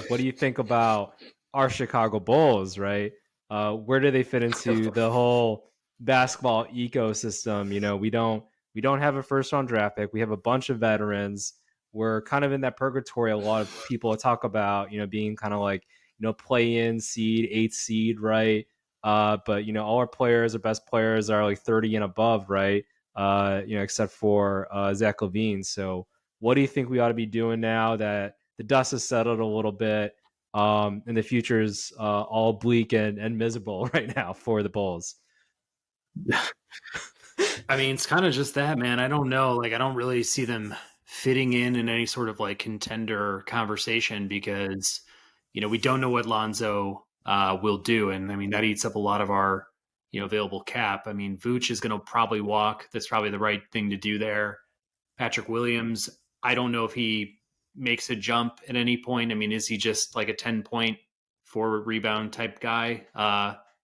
what do you think about our Chicago Bulls, right? Where do they fit into the whole basketball ecosystem? We don't have a first round draft pick. We have a bunch of veterans. We're kind of in that purgatory. A lot of people talk about, being kind of like, play in seed, eighth seed, right? But all our players, our best players are like 30 and above, right? Except for Zach LaVine. So what do you think we ought to be doing now that the dust has settled a little bit, and the future is all bleak and miserable right now for the Bulls? I mean, it's kind of just that, man. I don't know. Like, I don't really see them fitting in any sort of like contender conversation because, we don't know what Lonzo will do. And I mean, that eats up a lot of our, available cap. I mean, Vooch is going to probably walk. That's probably the right thing to do there. Patrick Williams, I don't know if he makes a jump at any point. I mean, is he just like a 10-point forward rebound type guy?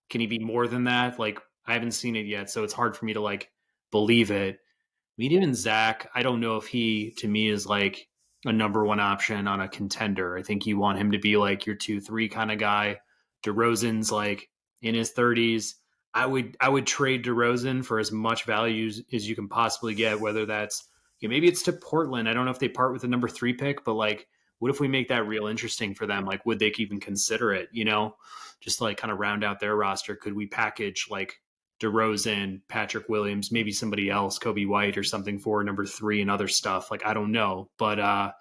Can he be more than that? Like, I haven't seen it yet, so it's hard for me to like believe it. I mean, even Zach, I don't know if he to me is like a number one option on a contender. I think you want him to be like your 2-3 kind of guy. DeRozan's like in his 30s. I would trade DeRozan for as much value as you can possibly get, whether that's maybe it's to Portland. I don't know if they part with the number 3 pick, but like, what if we make that real interesting for them? Like, would they even consider it? Just like kind of round out their roster. Could we package like DeRozan, Patrick Williams, maybe somebody else, Kobe White or something for number 3 and other stuff? Like, I don't know, but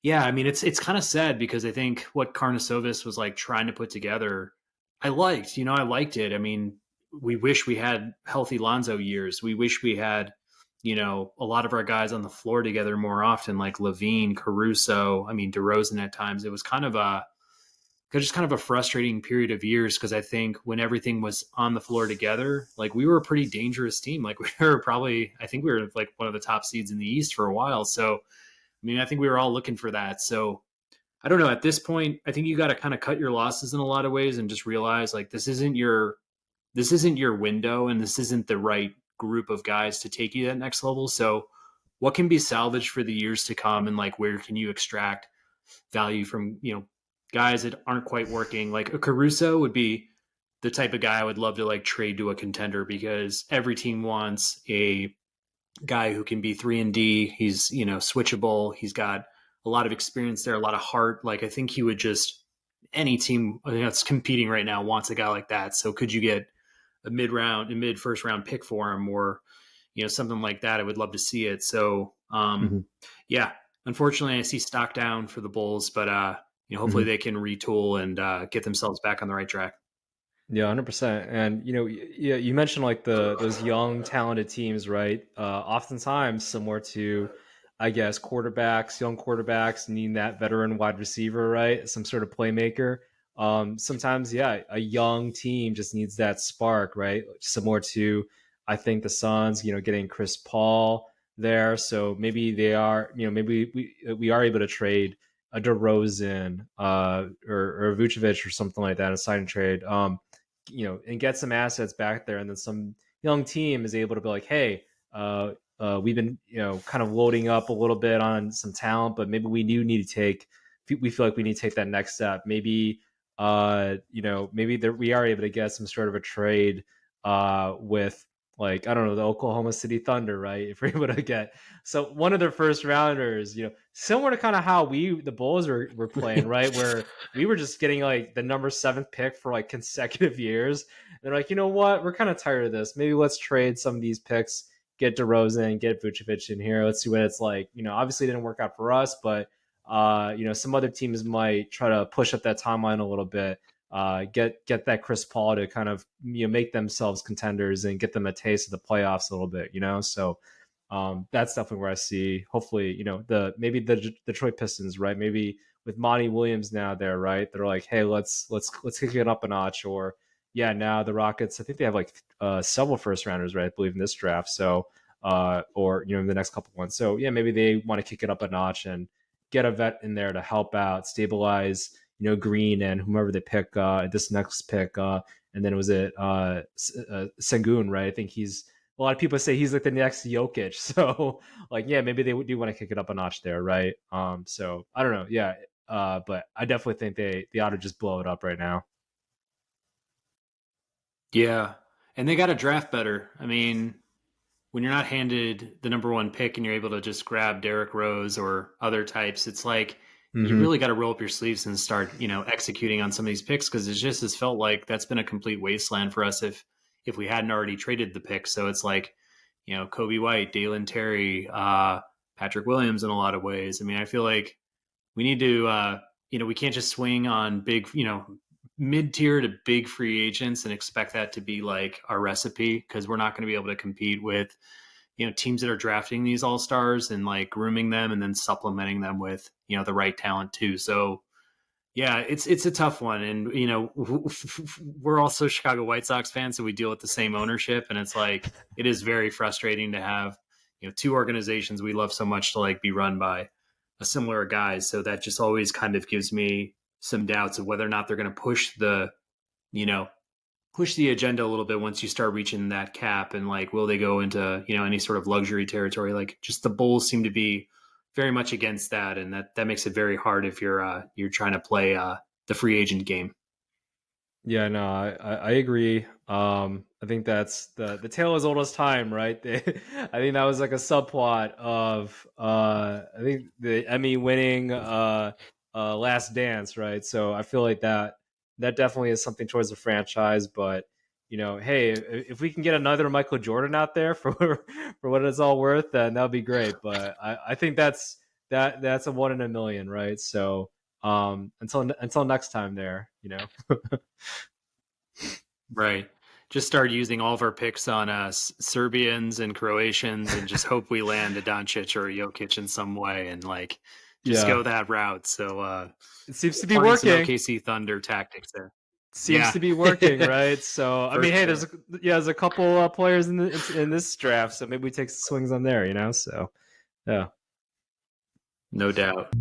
yeah, I mean, it's kind of sad because I think what Karnisovas was like trying to put together, I liked it. I mean, we wish we had healthy Lonzo years. We wish we had, a lot of our guys on the floor together more often, like Levine, Caruso. I mean, DeRozan at times. It was just kind of a frustrating period of years because I think when everything was on the floor together, like we were a pretty dangerous team. Like I think we were like one of the top seeds in the East for a while. So, I mean, I think we were all looking for that. So I don't know. At this point, I think you got to kind of cut your losses in a lot of ways and just realize like this isn't your window and this isn't the right group of guys to take you to that next level. So what can be salvaged for the years to come and like where can you extract value from, guys that aren't quite working? Like a Caruso would be the type of guy I would love to like trade to a contender because every team wants a guy who can be 3 and D. He's, switchable. He's got a lot of experience there, a lot of heart. Like I think he would just any team that's competing right now wants a guy like that. So could you get a mid first round pick for him or, something like that? I would love to see it. So, Mm-hmm. yeah, unfortunately I see stock down for the Bulls, but, hopefully Mm-hmm. they can retool and get themselves back on the right track. Yeah, 100%. And yeah, you mentioned like those young talented teams, right? Oftentimes similar to, I guess, young quarterbacks needing that veteran wide receiver, right? Some sort of playmaker. Sometimes, yeah, a young team just needs that spark, right? Similar to, I think the Suns, getting Chris Paul there. So maybe they are, maybe we are able to trade a DeRozan or Vucevic or something like that, a sign and trade. And get some assets back there, and then some young team is able to be like, hey, we've been kind of loading up a little bit on some talent, but maybe we do need to we feel like we need to take that next step. Maybe maybe we are able to get some sort of a trade with, like, I don't know, the Oklahoma City Thunder, right? If we're able to get one of their first rounders, similar to kind of how the Bulls were playing, right? Where we were just getting like the number 7th pick for like consecutive years. And they're like, you know what? We're kind of tired of this. Maybe let's trade some of these picks, get DeRozan, get Vucevic in here. Let's see what it's like. Obviously it didn't work out for us, but some other teams might try to push up that timeline a little bit. Get that Chris Paul to kind of make themselves contenders and get them a taste of the playoffs a little bit. So that's definitely where I see. Hopefully, maybe the Detroit Pistons, right? Maybe with Monty Williams now there, right? They're like, hey, let's kick it up a notch. Or yeah, now the Rockets, I think they have like several first rounders, right? I believe in this draft. So or in the next couple ones. So yeah, maybe they want to kick it up a notch and get a vet in there to help out, stabilize, Green and whomever they pick this next pick. And then was it Sengun, right? I think a lot of people say he's like the next Jokic. So like, yeah, maybe they do want to kick it up a notch there, right? So I don't know. Yeah, But I definitely think they ought to just blow it up right now. Yeah. And they got to draft better. I mean, when you're not handed the number one pick and you're able to just grab Derrick Rose or other types, it's like you Hmm. really got to roll up your sleeves and start, executing on some of these picks because it just has felt like that's been a complete wasteland for us if we hadn't already traded the pick. So it's like, Kobe White, Dalen Terry, Patrick Williams in a lot of ways. I mean, I feel like we need to, we can't just swing on big, mid tier to big free agents and expect that to be like our recipe because we're not going to be able to compete with teams that are drafting these all stars and like grooming them and then supplementing them with the right talent too. So yeah, it's a tough one, and we're also Chicago White Sox fans, so we deal with the same ownership, and it's like it is very frustrating to have two organizations we love so much to like be run by a similar guys. So that just always kind of gives me some doubts of whether or not they're going to you know push the agenda a little bit once you start reaching that cap, and like will they go into any sort of luxury territory? Like just the Bulls seem to be very much against that, and that makes it very hard if you're trying to play the free agent game. Yeah, no, I agree. I think that's the tale as old as time, right? I think that was like a subplot of I think the Emmy winning Last Dance, right? So I feel like that definitely is something towards the franchise. But hey, if we can get another Michael Jordan out there for for what it's all worth, then that'll be great. But I think that's a one in a million, right? So until next time, there. Right. Just start using all of our picks on Serbians and Croatians, and just hope we land a Doncic or a Jokic in some way, and like just Yeah, go that route. So it seems to be applying some working. OKC Thunder tactics there. Seems Yeah, to be working, right? So I for mean, hey, sure. there's a couple players in this draft, so maybe we take swings on there. So yeah. No doubt.